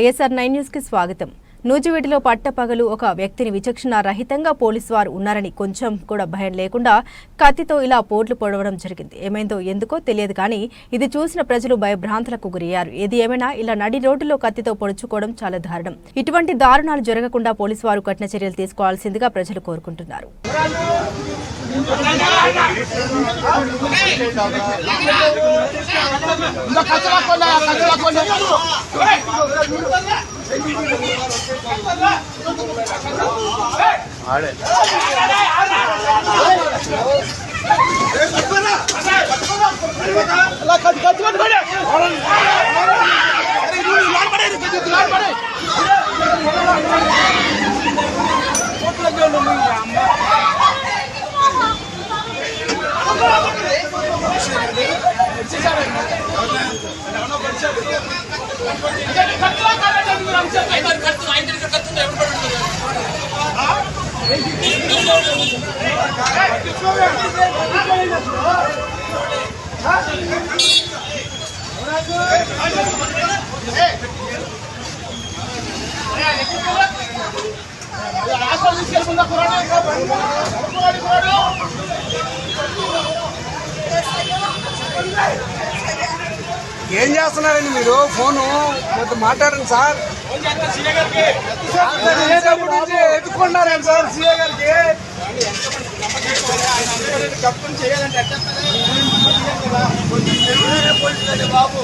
వైఎస్ఆర్9 news కి స్వాగతం. నూజివీడులో పట్టపగలు ఒక వ్యక్తిని విచక్షణ రహితంగా పోలీసు వారు ఉన్నారని కొంచెం కూడా భయం లేకుండా కత్తితో ఇలా పోట్లు పొడవడం జరిగింది. ఏమైందో ఎందుకో తెలియదు కానీ ఇది చూసిన ప్రజలు భయభ్రాంతులకు గురయ్యారు. ఏది ఏమైనా ఇలా నడి రోడ్డులో కత్తితో పొడుచుకోవడం చాలా దారుణం. ఇటువంటి దారుణాలు జరగకుండా పోలీసు వారు కఠిన చర్యలు తీసుకోవాల్సిందిగా ప్రజలు కోరుకుంటున్నారు. ఏం చేస్తున్నారండి మీరు? ఫోను కొంచెం మాట్లాడండి సార్. ఎత్తుకున్నారండి సార్ సీఏ గారికి. బాబు